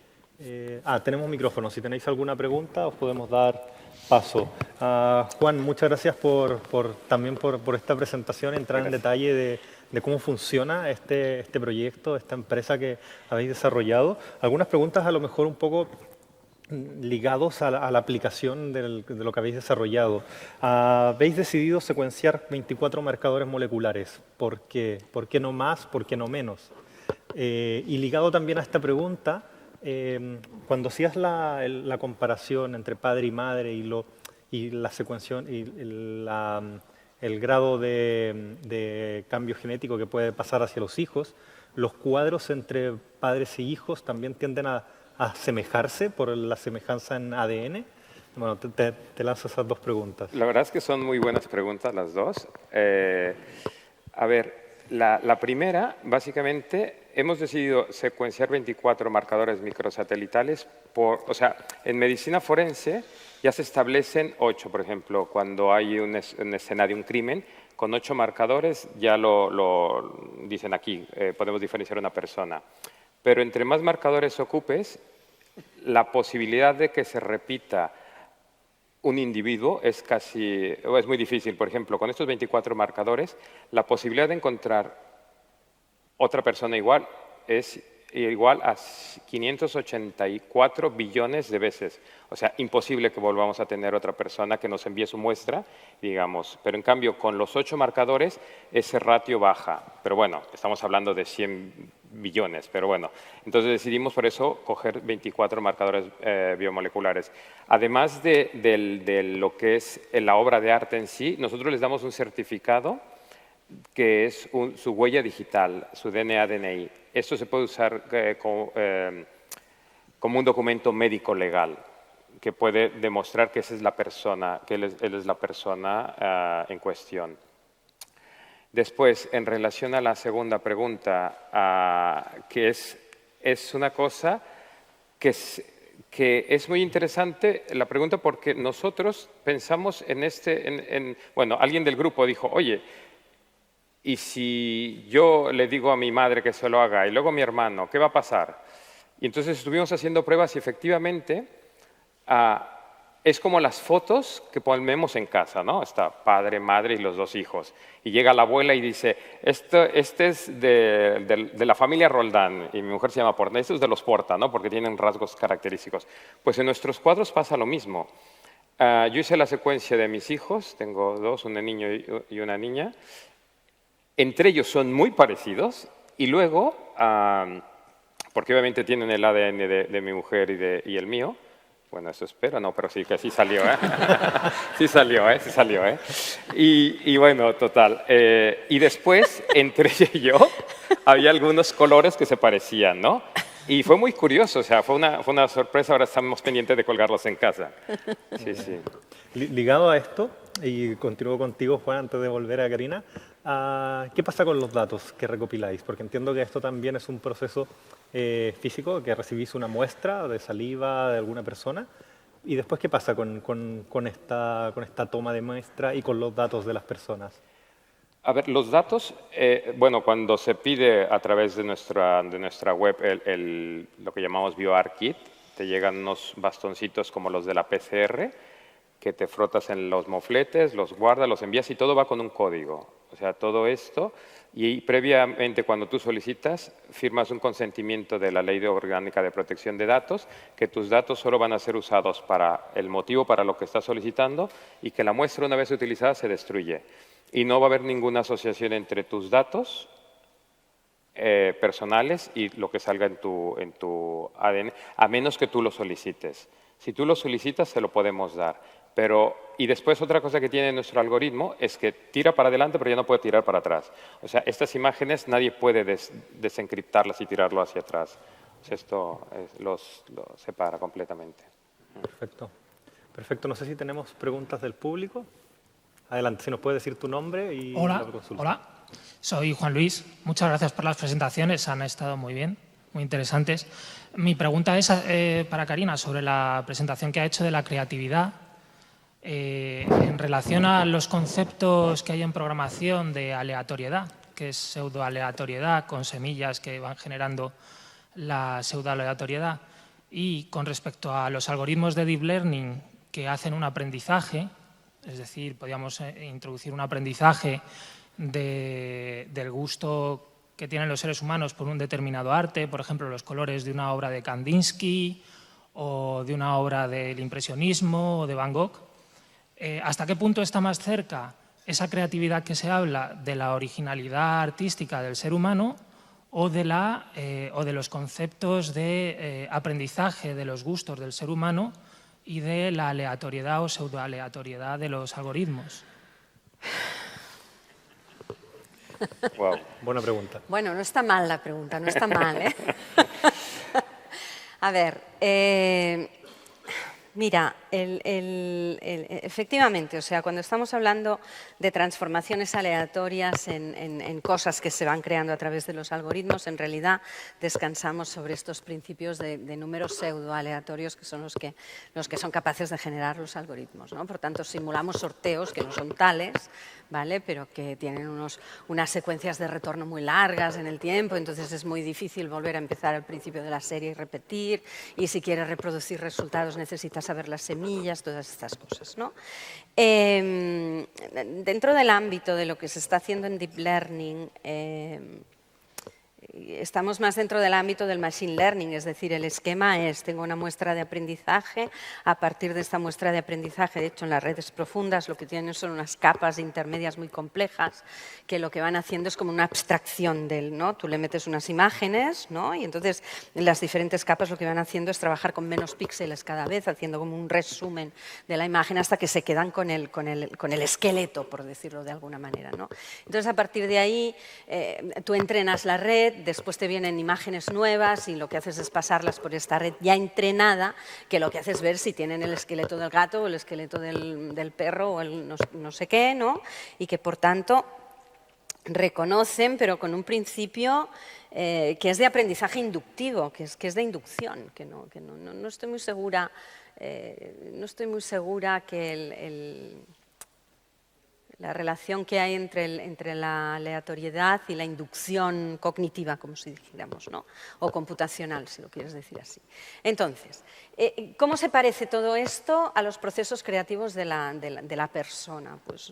Tenemos micrófono. Si tenéis alguna pregunta, os podemos dar paso. Juan, muchas gracias también por esta presentación, entrar en detalle de cómo funciona este proyecto, esta empresa que habéis desarrollado. Algunas preguntas a lo mejor un poco ligados a la aplicación de lo que habéis desarrollado. Habéis decidido secuenciar 24 marcadores moleculares. ¿Por qué? ¿Por qué no más? ¿Por qué no menos? Y ligado también a esta pregunta, cuando hacías la comparación entre padre y madre y la secuenciación y el grado de cambio genético que puede pasar hacia los hijos, los cuadros entre padres y hijos también tienden a asemejarse por la semejanza en ADN. Bueno, te lanzo esas dos preguntas. La verdad es que son muy buenas preguntas las dos. A ver, la primera, básicamente, hemos decidido secuenciar 24 marcadores microsatelitales. O sea, en medicina forense ya se establecen 8, por ejemplo, cuando hay una escena de un crimen, con 8 marcadores ya lo dicen aquí, podemos diferenciar una persona. Pero entre más marcadores ocupes, la posibilidad de que se repita un individuo es muy difícil. Por ejemplo, con estos 24 marcadores, la posibilidad de encontrar otra persona igual es igual a 584 billones de veces. O sea, imposible que volvamos a tener otra persona que nos envíe su muestra, digamos. Pero en cambio, con los 8 marcadores, ese ratio baja. Pero bueno, estamos hablando de 100 billones, pero bueno. Entonces decidimos por eso coger 24 marcadores biomoleculares. Además de lo que es la obra de arte en sí, nosotros les damos un certificado que es su huella digital, su DNA-DNI. Esto se puede usar como un documento médico legal que puede demostrar que esa es la persona, que él es la persona en cuestión. Después, en relación a la segunda pregunta, que es una cosa que es muy interesante la pregunta porque nosotros pensamos bueno, alguien del grupo dijo, oye, ¿y si yo le digo a mi madre que se lo haga y luego a mi hermano, qué va a pasar? Y entonces estuvimos haciendo pruebas y efectivamente es como las fotos que ponemos en casa, ¿no? Está padre, madre y los 2 hijos. Y llega la abuela y dice, este es de la familia Roldán, y mi mujer se llama Porta, este es de los Porta, ¿no? Porque tienen rasgos característicos. Pues en nuestros cuadros pasa lo mismo. Yo hice la secuencia de mis hijos, tengo 2, un niño y una niña. Entre ellos son muy parecidos y luego, porque obviamente tienen el ADN de mi mujer y el mío. Bueno, eso espero, no, pero sí que sí salió, ¿eh? Sí salió, ¿eh? Y bueno, total. Y después, entre ella y yo, había algunos colores que se parecían, ¿no? Y fue muy curioso, o sea, fue una sorpresa. Ahora estamos pendientes de colgarlos en casa. Sí, sí. Ligado a esto, y continúo contigo, Juan, antes de volver a Karina, ¿qué pasa con los datos que recopiláis? Porque entiendo que esto también es un proceso físico, que recibís una muestra de saliva de alguna persona, y después, ¿qué pasa con esta toma de muestra y con los datos de las personas? A ver, los datos, bueno, cuando se pide a través de nuestra web lo que llamamos BioArKit, te llegan unos bastoncitos como los de la PCR, que te frotas en los mofletes, los guardas, los envías y todo va con un código. O sea, todo esto, y previamente cuando tú solicitas, firmas un consentimiento de la Ley Orgánica de Protección de Datos, que tus datos solo van a ser usados para el motivo para lo que estás solicitando y que la muestra una vez utilizada se destruye. Y no va a haber ninguna asociación entre tus datos personales y lo que salga en tu ADN, a menos que tú lo solicites. Si tú lo solicitas, se lo podemos dar. Y después otra cosa que tiene nuestro algoritmo es que tira para adelante, pero ya no puede tirar para atrás. O sea, estas imágenes nadie puede desencriptarlas y tirarlo hacia atrás. O sea, esto los separa completamente. Perfecto. Perfecto. No sé si tenemos preguntas del público. Adelante, si nos puedes decir tu nombre y la consulta. Hola, soy Juan Luis. Muchas gracias por las presentaciones, han estado muy bien, muy interesantes. Mi pregunta es para Karina sobre la presentación que ha hecho de la creatividad. En relación a los conceptos que hay en programación de aleatoriedad, que es pseudoaleatoriedad con semillas que van generando la pseudoaleatoriedad, y con respecto a los algoritmos de deep learning que hacen un aprendizaje, es decir, podríamos introducir un aprendizaje del gusto que tienen los seres humanos por un determinado arte, por ejemplo, los colores de una obra de Kandinsky o de una obra del impresionismo o de Van Gogh. ¿Hasta qué punto está más cerca esa creatividad que se habla de la originalidad artística del ser humano o de los conceptos de aprendizaje de los gustos del ser humano y de la aleatoriedad o pseudoaleatoriedad de los algoritmos? Wow. Buena pregunta. Bueno, no está mal la pregunta, no está mal, ¿eh? A ver, mira, efectivamente, o sea, cuando estamos hablando de transformaciones aleatorias en cosas que se van creando a través de los algoritmos, en realidad descansamos sobre estos principios de números pseudoaleatorios que son los que son capaces de generar los algoritmos, ¿no? Por tanto, simulamos sorteos que no son tales, ¿vale? Pero que tienen unas secuencias de retorno muy largas en el tiempo, entonces es muy difícil volver a empezar al principio de la serie y repetir, y si quieres reproducir resultados necesitas saber las semillas, todas estas cosas, ¿no? Dentro del ámbito de lo que se está haciendo en Deep Learning, estamos más dentro del ámbito del Machine Learning, es decir, el esquema es, tengo una muestra de aprendizaje, a partir de esta muestra de aprendizaje, de hecho en las redes profundas lo que tienen son unas capas intermedias muy complejas que lo que van haciendo es como una abstracción del, ¿no? Tú le metes unas imágenes, ¿no? Y entonces las diferentes capas lo que van haciendo es trabajar con menos píxeles cada vez, haciendo como un resumen de la imagen hasta que se quedan con el esqueleto, por decirlo de alguna manera, ¿no? Entonces a partir de ahí tú entrenas la red, después te vienen imágenes nuevas y lo que haces es pasarlas por esta red ya entrenada, que lo que hace es ver si tienen el esqueleto del gato o el esqueleto del perro o el no sé qué, ¿no? Y que por tanto reconocen, pero con un principio que es de aprendizaje inductivo, que es de inducción, que no estoy muy segura, que la relación que hay entre la aleatoriedad y la inducción cognitiva, como si dijéramos, ¿no? O computacional, si lo quieres decir así. Entonces, ¿cómo se parece todo esto a los procesos creativos de la persona? Pues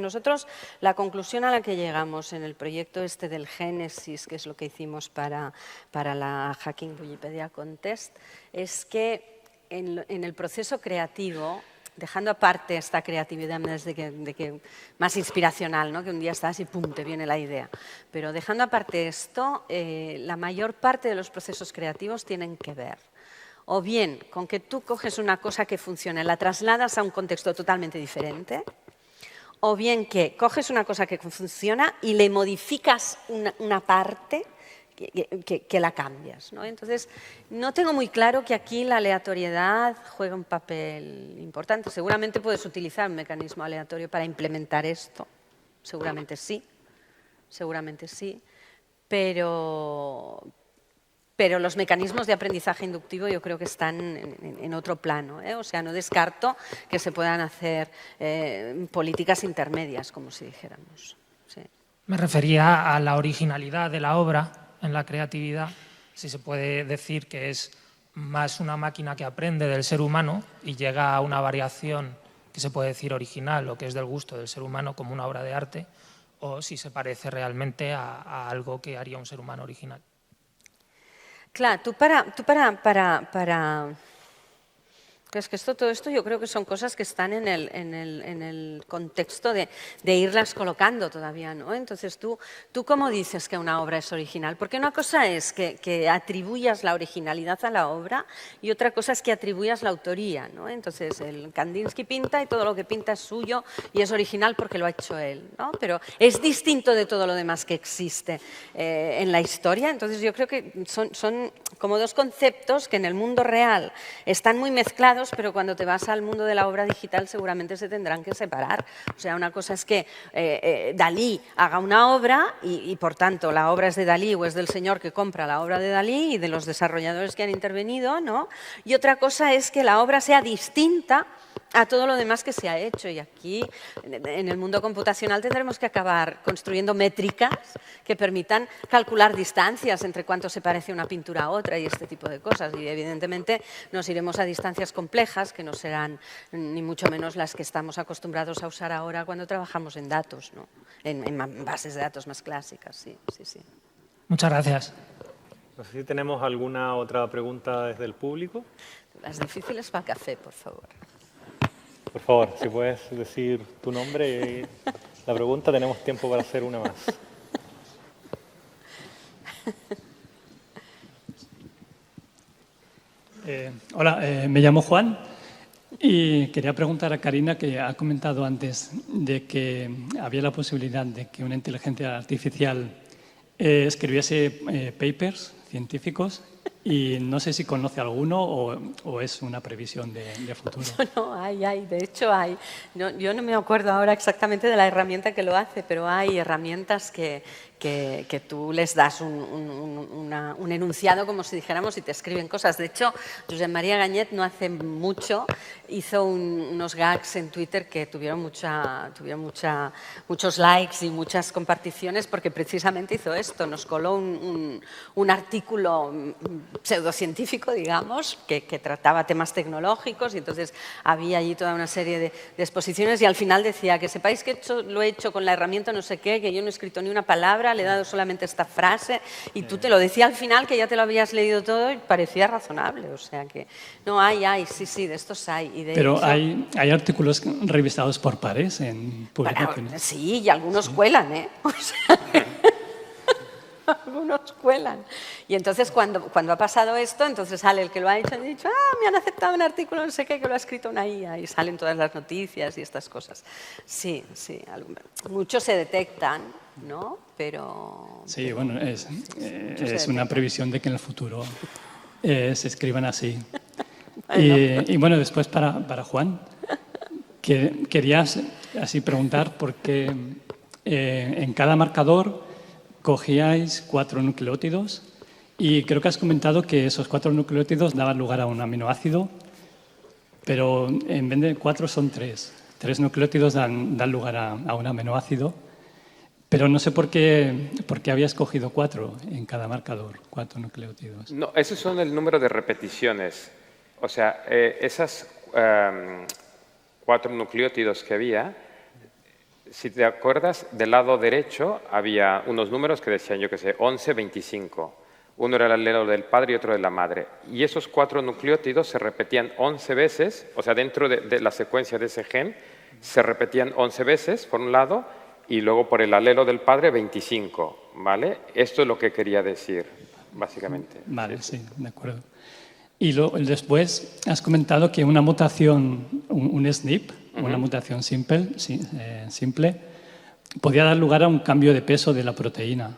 nosotros, la conclusión a la que llegamos en el proyecto este del Génesis, que es lo que hicimos para la Hacking Wikipedia Contest, es que en el proceso creativo, dejando aparte esta creatividad más inspiracional, ¿no? Que un día estás y pum, te viene la idea. Pero dejando aparte esto, la mayor parte de los procesos creativos tienen que ver o bien con que tú coges una cosa que funciona y la trasladas a un contexto totalmente diferente, o bien que coges una cosa que funciona y le modificas una parte que la cambias, ¿no? Entonces, no tengo muy claro que aquí la aleatoriedad juega un papel importante. Seguramente puedes utilizar un mecanismo aleatorio para implementar esto, seguramente sí, pero los mecanismos de aprendizaje inductivo yo creo que están en otro plano, ¿eh? O sea, no descarto que se puedan hacer políticas intermedias, como si dijéramos. Sí. Me refería a la originalidad de la obra en la creatividad, si se puede decir que es más una máquina que aprende del ser humano y llega a una variación que se puede decir original o que es del gusto del ser humano como una obra de arte, o si se parece realmente a algo que haría un ser humano original. Claro, tú para Es que todo esto yo creo que son cosas que están en el contexto de irlas colocando todavía, ¿no? Entonces, ¿tú cómo dices que una obra es original? Porque una cosa es que atribuyas la originalidad a la obra y otra cosa es que atribuyas la autoría, ¿no? Entonces, el Kandinsky pinta y todo lo que pinta es suyo y es original porque lo ha hecho él, ¿no? Pero es distinto de todo lo demás que existe en la historia. Entonces, yo creo que son como dos conceptos que en el mundo real están muy mezclados, pero cuando te vas al mundo de la obra digital seguramente se tendrán que separar. O sea, una cosa es que Dalí haga una obra y, por tanto, la obra es de Dalí o es del señor que compra la obra de Dalí y de los desarrolladores que han intervenido, ¿no? Y otra cosa es que la obra sea distinta a todo lo demás que se ha hecho. Y aquí, en el mundo computacional, tendremos que acabar construyendo métricas que permitan calcular distancias entre cuánto se parece una pintura a otra y este tipo de cosas. Y, evidentemente, nos iremos a distancias complejas, que no serán ni mucho menos las que estamos acostumbrados a usar ahora cuando trabajamos en datos, ¿no? En bases de datos más clásicas, sí. Muchas gracias. No sé si tenemos alguna otra pregunta desde el público. Las difíciles para el café, por favor. Por favor, si puedes decir tu nombre y la pregunta, tenemos tiempo para hacer una más. Hola, me llamo Juan y quería preguntar a Karina, que ha comentado antes de que había la posibilidad de que una inteligencia artificial escribiese papers científicos, y no sé si conoce alguno o es una previsión de futuro. No, hay, de hecho hay. No, yo no me acuerdo ahora exactamente de la herramienta que lo hace, pero hay herramientas que tú les das un enunciado, como si dijéramos, y te escriben cosas. De hecho, Josep María Gañet no hace mucho hizo unos gags en Twitter que tuvieron muchos likes y muchas comparticiones, porque precisamente hizo esto, nos coló un artículo pseudocientífico, digamos, que trataba temas tecnológicos, y entonces había allí toda una serie de exposiciones, y al final decía que sepáis que lo he hecho con la herramienta no sé qué, que yo no he escrito ni una palabra, le he dado solamente esta frase, y tú te lo decía al final, que ya te lo habías leído todo y parecía razonable. O sea que no, sí, de estos hay. Y de Pero hecho, hay artículos revisados por pares en publicaciones. Sí, y algunos cuelan, ¿eh? O sea, algunos cuelan. Y entonces cuando ha pasado esto, entonces sale el que lo ha hecho y ha dicho, me han aceptado un artículo, no sé qué, que lo ha escrito una IA, y salen todas las noticias y estas cosas. Sí, muchos se detectan, ¿no? Pero... Sí, bueno, es una previsión de que en el futuro se escriban así. Y bueno, después para Juan, querías así preguntar por qué en cada marcador cogíais 4 nucleótidos, y creo que has comentado que esos 4 nucleótidos daban lugar a un aminoácido, pero en vez de 4 son 3. 3 nucleótidos dan lugar a un aminoácido, pero no sé por qué habías cogido 4 en cada marcador, 4 nucleótidos. No, esos son el número de repeticiones. O sea, esas 4 nucleótidos que había, si te acuerdas, del lado derecho había unos números que decían, yo qué sé, 11, 25. Uno era el alelo del padre y otro de la madre. Y esos 4 nucleótidos se repetían 11 veces, o sea, dentro de la secuencia de ese gen, se repetían 11 veces, por un lado, y luego por el alelo del padre, 25, ¿vale? Esto es lo que quería decir, básicamente. Vale, sí, de acuerdo. Y después has comentado que una mutación, un SNP, una mutación simple, podía dar lugar a un cambio de peso de la proteína.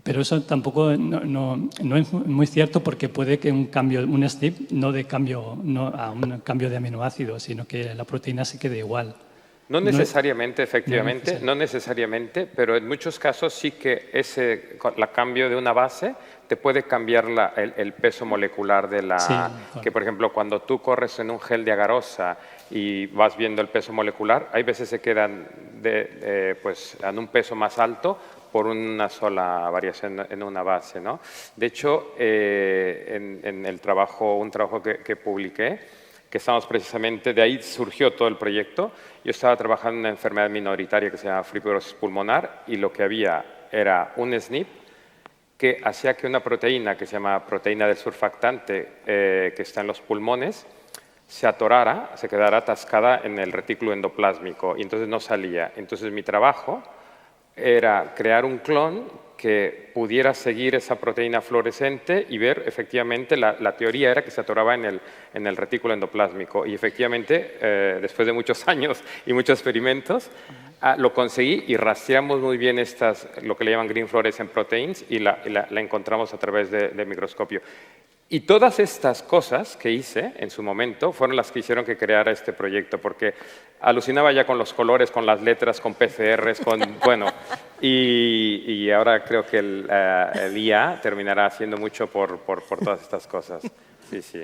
Pero eso tampoco no es muy cierto, porque puede que un SNP no dé cambio a un cambio de aminoácidos, sino que la proteína se quede igual. No necesariamente, efectivamente, no necesariamente, pero en muchos casos sí que ese cambio de una base te puede cambiar el peso molecular de la... Sí, que, por ejemplo, cuando tú corres en un gel de agarosa y vas viendo el peso molecular, hay veces se quedan pues, en un peso más alto por una sola variación en una base, ¿no? De hecho, en un trabajo que publiqué, que estamos precisamente, de ahí surgió todo el proyecto. Yo estaba trabajando en una enfermedad minoritaria que se llama fibrosis pulmonar, y lo que había era un SNP que hacía que una proteína que se llama proteína del surfactante, que está en los pulmones, se atorara, se quedara atascada en el retículo endoplásmico y entonces no salía. Entonces mi trabajo era crear un clon que pudiera seguir esa proteína fluorescente y ver efectivamente, la teoría era que se atoraba en el retículo endoplásmico y efectivamente, después de muchos años y muchos experimentos, lo conseguí y rastreamos muy bien lo que le llaman green fluorescent proteins y la encontramos a través de microscopio. Y todas estas cosas que hice en su momento fueron las que hicieron que creara este proyecto, porque alucinaba ya con los colores, con las letras, con PCRs, bueno, y ahora creo que el IA terminará haciendo mucho por todas estas cosas. Sí, sí.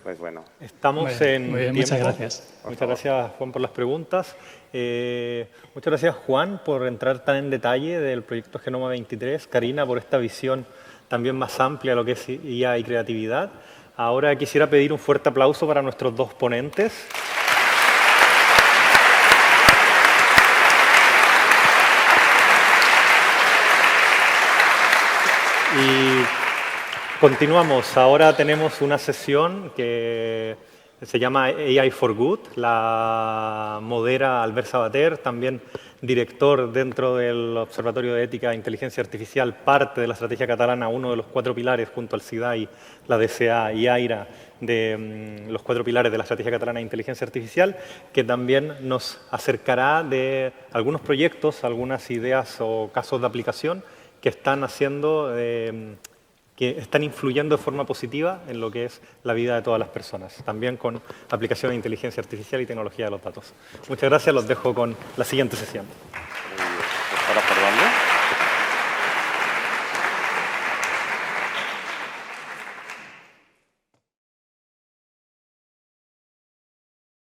Pues bueno. Estamos en muy bien, tiempo. muchas gracias. Muchas gracias, Juan, por las preguntas. Muchas gracias, Juan, por entrar tan en detalle del proyecto Genoma 23. Karina, por esta visión también más amplia de lo que es IA y creatividad. Ahora quisiera pedir un fuerte aplauso para nuestros dos ponentes. Y continuamos. Ahora tenemos una sesión que se llama AI for Good. La modera Albert Sabater, también director dentro del Observatorio de Ética e Inteligencia Artificial, parte de la estrategia catalana, uno de los 4 pilares junto al SIDAI, la DSA y AIRA, de los 4 pilares de la estrategia catalana de inteligencia artificial, que también nos acercará de algunos proyectos, algunas ideas o casos de aplicación que están haciendo, que están influyendo de forma positiva en lo que es la vida de todas las personas, también con aplicación de inteligencia artificial y tecnología de los datos. Muchas gracias, los dejo con la siguiente sesión. ¿Para por dónde?